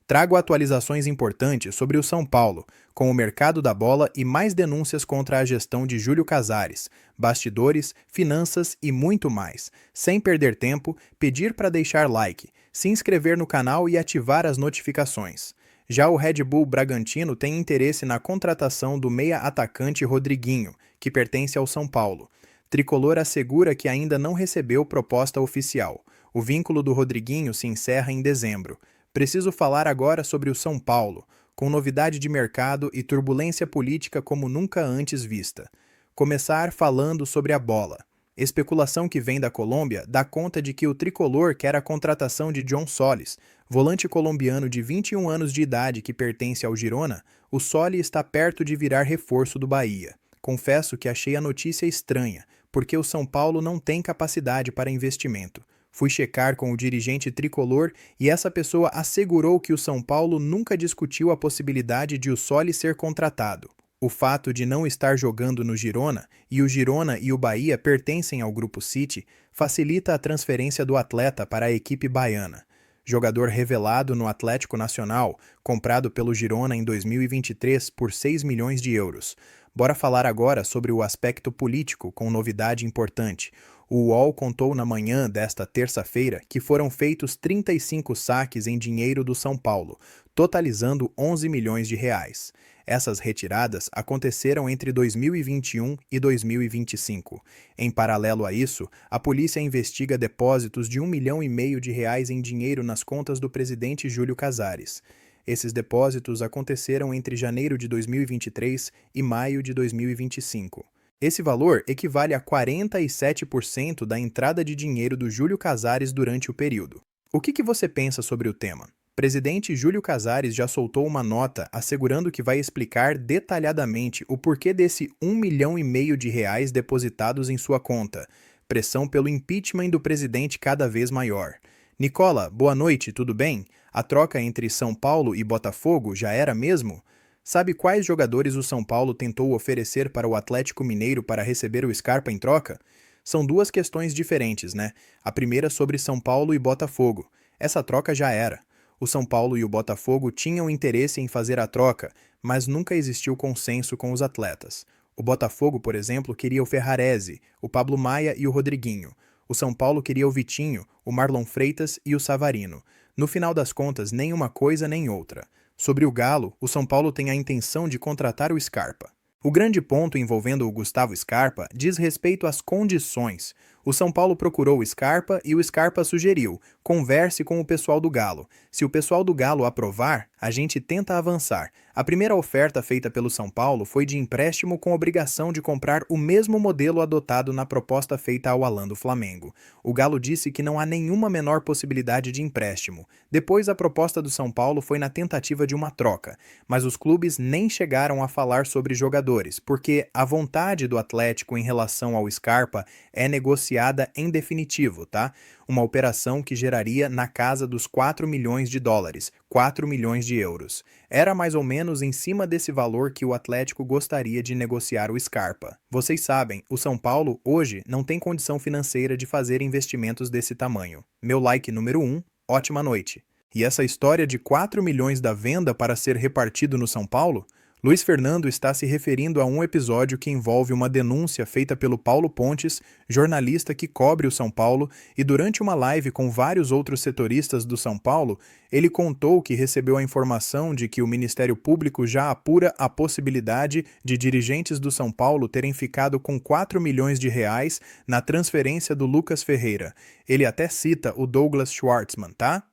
Trago atualizações importantes sobre o São Paulo, com o mercado da bola e mais denúncias contra a gestão de Júlio Casares, bastidores, finanças e muito mais. Sem perder tempo, pedir para deixar like, se inscrever no canal e ativar as notificações. Já o Red Bull Bragantino tem interesse na contratação do meia-atacante Rodriguinho, que pertence ao São Paulo. Tricolor assegura que ainda não recebeu proposta oficial. O vínculo do Rodriguinho se encerra em dezembro. Preciso falar agora sobre o São Paulo, com novidade de mercado e turbulência política como nunca antes vista. Começar falando sobre a bola. Especulação que vem da Colômbia dá conta de que o tricolor quer a contratação de John Solis, volante colombiano de 21 anos de idade que pertence ao Girona. O Soli está perto de virar reforço do Bahia. Confesso que achei a notícia estranha, porque o São Paulo não tem capacidade para investimento. Fui checar com o dirigente tricolor e essa pessoa assegurou que o São Paulo nunca discutiu a possibilidade de o Soli ser contratado. O fato de não estar jogando no Girona, e o Girona e o Bahia pertencem ao Grupo City, facilita a transferência do atleta para a equipe baiana. Jogador revelado no Atlético Nacional, comprado pelo Girona em 2023 por 6 milhões de euros. Bora falar agora sobre o aspecto político com novidade importante. O UOL contou na manhã desta terça-feira que foram feitos 35 saques em dinheiro do São Paulo, totalizando 11 milhões de reais. Essas retiradas aconteceram entre 2021 e 2025. Em paralelo a isso, a polícia investiga depósitos de 1,5 milhão de reais em dinheiro nas contas do presidente Júlio Casares. Esses depósitos aconteceram entre janeiro de 2023 e maio de 2025. Esse valor equivale a 47% da entrada de dinheiro do Júlio Casares durante o período. O que você pensa sobre o tema? Presidente Júlio Casares já soltou uma nota assegurando que vai explicar detalhadamente o porquê desse 1,5 milhão de reais depositados em sua conta. Pressão pelo impeachment do presidente cada vez maior. Nicola, boa noite, tudo bem? A troca entre São Paulo e Botafogo já era mesmo? Sabe quais jogadores o São Paulo tentou oferecer para o Atlético Mineiro para receber o Scarpa em troca? São duas questões diferentes, né? A primeira sobre São Paulo e Botafogo. Essa troca já era. O São Paulo e o Botafogo tinham interesse em fazer a troca, mas nunca existiu consenso com os atletas. O Botafogo, por exemplo, queria o Ferrarese, o Pablo Maia e o Rodriguinho. O São Paulo queria o Vitinho, o Marlon Freitas e o Savarino. No final das contas, nem uma coisa nem outra. Sobre o Galo, o São Paulo tem a intenção de contratar o Scarpa. O grande ponto envolvendo o Gustavo Scarpa diz respeito às condições. O São Paulo procurou o Scarpa e o Scarpa sugeriu: converse com o pessoal do Galo. Se o pessoal do Galo aprovar, a gente tenta avançar. A primeira oferta feita pelo São Paulo foi de empréstimo com obrigação de comprar o mesmo modelo adotado na proposta feita ao Alan do Flamengo. O Galo disse que não há nenhuma menor possibilidade de empréstimo. Depois, a proposta do São Paulo foi na tentativa de uma troca, mas os clubes nem chegaram a falar sobre jogadores, porque a vontade do Atlético em relação ao Scarpa é negociada em definitivo, tá? Uma operação que geraria na casa dos 4 milhões de dólares, 4 milhões de euros. Era mais ou menos em cima desse valor que o Atlético gostaria de negociar o Scarpa. Vocês sabem, o São Paulo hoje não tem condição financeira de fazer investimentos desse tamanho. Meu like número 1, ótima noite. E essa história de 4 milhões da venda para ser repartido no São Paulo? Luiz Fernando está se referindo a um episódio que envolve uma denúncia feita pelo Paulo Pontes, jornalista que cobre o São Paulo, e durante uma live com vários outros setoristas do São Paulo, ele contou que recebeu a informação de que o Ministério Público já apura a possibilidade de dirigentes do São Paulo terem ficado com 4 milhões de reais na transferência do Lucas Ferreira. Ele até cita o Douglas Schwartzman, tá?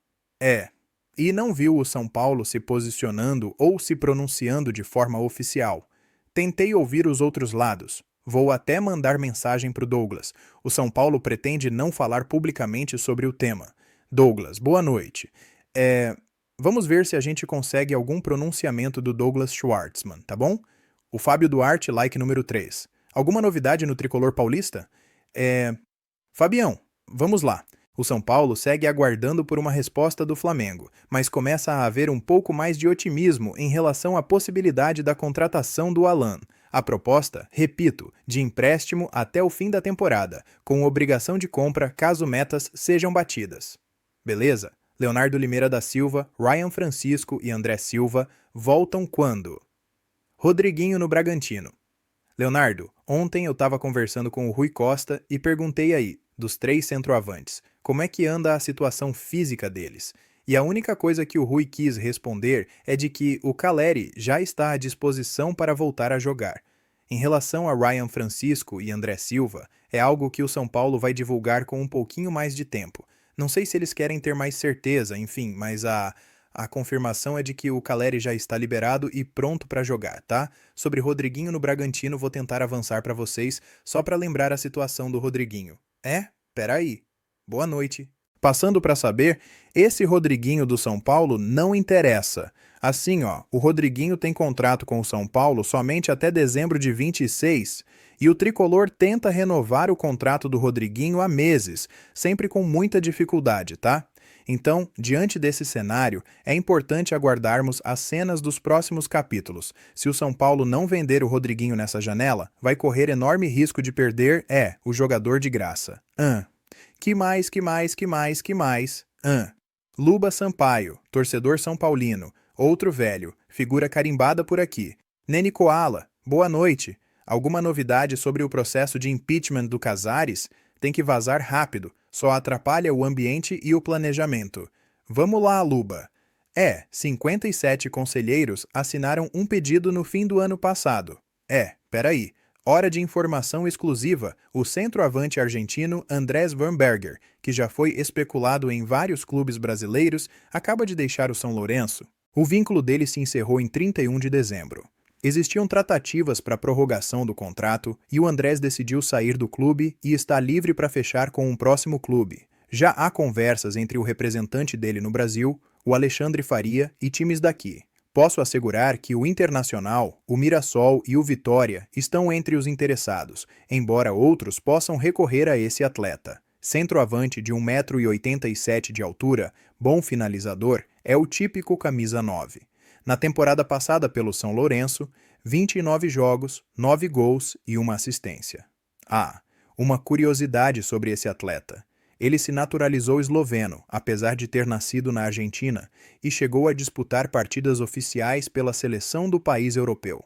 E não viu o São Paulo se posicionando ou se pronunciando de forma oficial. Tentei ouvir os outros lados. Vou até mandar mensagem pro Douglas. O São Paulo pretende não falar publicamente sobre o tema. Douglas, boa noite. Vamos ver se a gente consegue algum pronunciamento do Douglas Schwartzman, tá bom? O Fábio Duarte, like número 3. Alguma novidade no tricolor paulista? Fabião, vamos lá. O São Paulo segue aguardando por uma resposta do Flamengo, mas começa a haver um pouco mais de otimismo em relação à possibilidade da contratação do Alan. A proposta, repito, de empréstimo até o fim da temporada, com obrigação de compra caso metas sejam batidas. Beleza? Leonardo Limeira da Silva, Ryan Francisco e André Silva voltam quando? Rodriguinho no Bragantino. Leonardo, ontem eu estava conversando com o Rui Costa e perguntei aí, dos 3 centroavantes, como é que anda a situação física deles. E a única coisa que o Rui quis responder é de que o Calleri já está à disposição para voltar a jogar. Em relação a Ryan Francisco e André Silva, é algo que o São Paulo vai divulgar com um pouquinho mais de tempo. Não sei se eles querem ter mais certeza, enfim, mas a confirmação é de que o Calleri já está liberado e pronto para jogar, tá? Sobre Rodriguinho no Bragantino, vou tentar avançar para vocês, só para lembrar a situação do Rodriguinho. Peraí. Boa noite. Passando para saber, esse Rodriguinho do São Paulo não interessa. Assim, o Rodriguinho tem contrato com o São Paulo somente até dezembro de 26 e o tricolor tenta renovar o contrato do Rodriguinho há meses, sempre com muita dificuldade, tá? Então, diante desse cenário, é importante aguardarmos as cenas dos próximos capítulos. Se o São Paulo não vender o Rodriguinho nessa janela, vai correr enorme risco de perder, o jogador de graça. Que mais? Luba Sampaio, torcedor são paulino, outro velho, figura carimbada por aqui. Nene Koala, boa noite. Alguma novidade sobre o processo de impeachment do Casares? Tem que vazar rápido, só atrapalha o ambiente e o planejamento. Vamos lá, Luba. 57 conselheiros assinaram um pedido no fim do ano passado. Peraí. Hora de informação exclusiva, o centroavante argentino Andrés Vanberger, que já foi especulado em vários clubes brasileiros, acaba de deixar o São Lourenço. O vínculo dele se encerrou em 31 de dezembro. Existiam tratativas para a prorrogação do contrato e o Andrés decidiu sair do clube e está livre para fechar com um próximo clube. Já há conversas entre o representante dele no Brasil, o Alexandre Faria, e times daqui. Posso assegurar que o Internacional, o Mirassol e o Vitória estão entre os interessados, embora outros possam recorrer a esse atleta. Centroavante de 1,87 m de altura, bom finalizador, é o típico camisa 9. Na temporada passada pelo São Lourenço, 29 jogos, 9 gols e 1 assistência. Uma curiosidade sobre esse atleta. Ele se naturalizou esloveno, apesar de ter nascido na Argentina, e chegou a disputar partidas oficiais pela seleção do país europeu.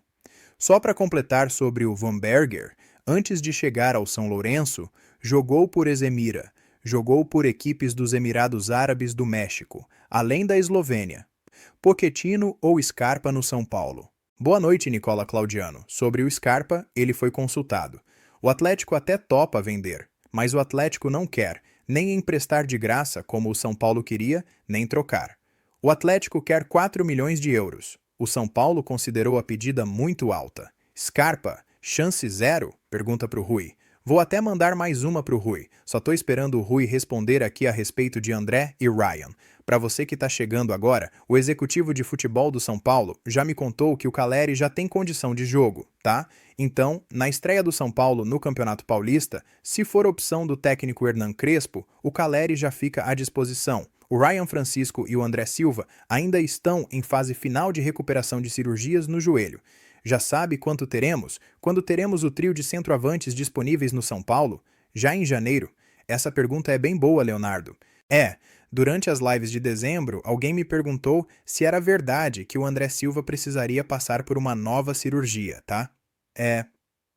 Só para completar sobre o Vanberger, antes de chegar ao São Lourenço, jogou por Esemira, jogou por equipes dos Emirados Árabes do México, além da Eslovênia. Pochettino ou Scarpa no São Paulo? Boa noite, Nicola Claudiano. Sobre o Scarpa, ele foi consultado. O Atlético até topa vender, mas o Atlético não quer nem emprestar de graça, como o São Paulo queria, nem trocar. O Atlético quer 4 milhões de euros. O São Paulo considerou a pedida muito alta. Scarpa, chance zero? Pergunta pro Rui. Vou até mandar mais uma pro Rui. Só tô esperando o Rui responder aqui a respeito de André e Ryan. Para você que tá chegando agora, o executivo de futebol do São Paulo já me contou que o Calleri já tem condição de jogo, tá? Então, na estreia do São Paulo no Campeonato Paulista, se for opção do técnico Hernan Crespo, o Calleri já fica à disposição. O Ryan Francisco e o André Silva ainda estão em fase final de recuperação de cirurgias no joelho. Já sabe quanto teremos? Quando teremos o trio de centroavantes disponíveis no São Paulo? Já em janeiro? Essa pergunta é bem boa, Leonardo. Durante as lives de dezembro, alguém me perguntou se era verdade que o André Silva precisaria passar por uma nova cirurgia, tá?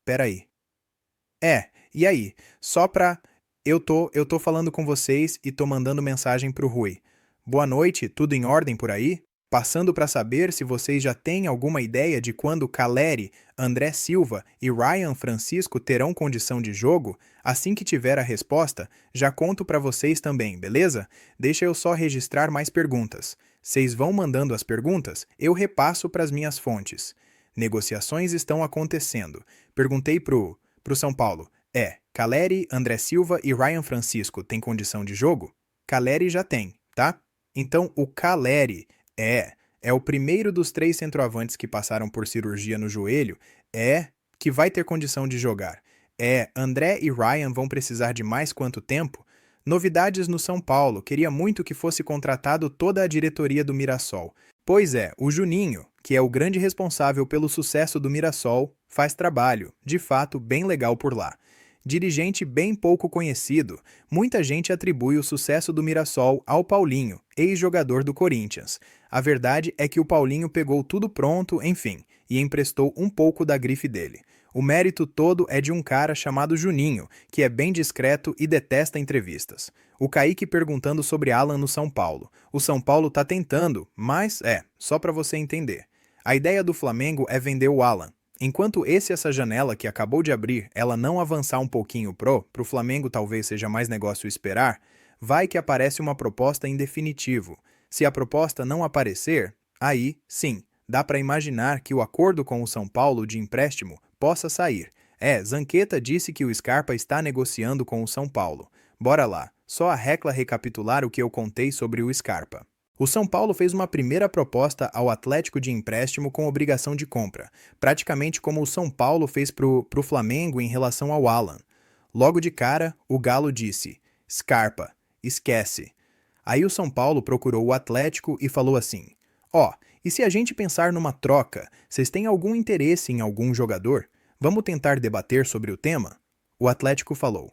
Peraí. E aí? Só pra... Eu tô falando com vocês e tô mandando mensagem pro Rui. Boa noite, tudo em ordem por aí? Passando para saber se vocês já têm alguma ideia de quando Calleri, André Silva e Ryan Francisco terão condição de jogo, assim que tiver a resposta, já conto para vocês também, beleza? Deixa eu só registrar mais perguntas. Vocês vão mandando as perguntas, eu repasso para as minhas fontes. Negociações estão acontecendo. Perguntei pro São Paulo. Calleri, André Silva e Ryan Francisco têm condição de jogo? Calleri já tem, tá? Então o Calleri é o primeiro dos 3 centroavantes que passaram por cirurgia no joelho, que vai ter condição de jogar. André e Ryan vão precisar de mais quanto tempo? Novidades no São Paulo, queria muito que fosse contratado toda a diretoria do Mirassol. Pois o Juninho, que é o grande responsável pelo sucesso do Mirassol, faz trabalho, de fato, bem legal por lá. dirigente bem pouco conhecido, muita gente atribui o sucesso do Mirassol ao Paulinho, ex-jogador do Corinthians. A verdade é que o Paulinho pegou tudo pronto, enfim, e emprestou um pouco da grife dele. O mérito todo é de um cara chamado Juninho, que é bem discreto e detesta entrevistas. O Kaique perguntando sobre Alan no São Paulo. O São Paulo tá tentando, mas só para você entender. A ideia do Flamengo é vender o Alan. Enquanto essa janela que acabou de abrir, ela não avançar um pouquinho pro Flamengo talvez seja mais negócio esperar, vai que aparece uma proposta em definitivo. Se a proposta não aparecer, aí, sim, dá para imaginar que o acordo com o São Paulo de empréstimo possa sair. Zanqueta disse que o Scarpa está negociando com o São Paulo. Bora lá, só a Recla recapitular o que eu contei sobre o Scarpa. O São Paulo fez uma primeira proposta ao Atlético de empréstimo com obrigação de compra, praticamente como o São Paulo fez pro Flamengo em relação ao Alan. Logo de cara, o Galo disse: Scarpa, esquece. Aí o São Paulo procurou o Atlético e falou assim: e se a gente pensar numa troca, vocês têm algum interesse em algum jogador? Vamos tentar debater sobre o tema? O Atlético falou: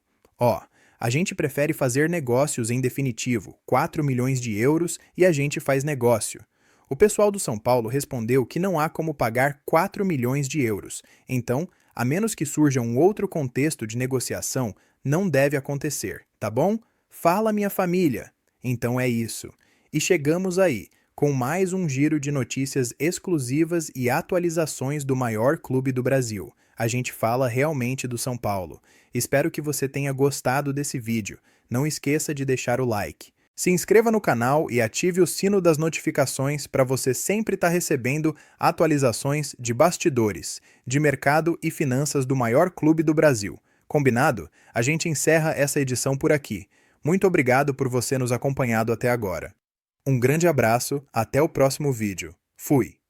a gente prefere fazer negócios em definitivo, 4 milhões de euros e a gente faz negócio. O pessoal do São Paulo respondeu que não há como pagar 4 milhões de euros, então, a menos que surja um outro contexto de negociação, não deve acontecer, tá bom? Fala, minha família! Então é isso. E chegamos aí, com mais um giro de notícias exclusivas e atualizações do maior clube do Brasil. A gente fala realmente do São Paulo. Espero que você tenha gostado desse vídeo. Não esqueça de deixar o like. Se inscreva no canal e ative o sino das notificações para você sempre estar recebendo atualizações de bastidores, de mercado e finanças do maior clube do Brasil. Combinado? A gente encerra essa edição por aqui. Muito obrigado por você nos acompanhado até agora. Um grande abraço, até o próximo vídeo. Fui!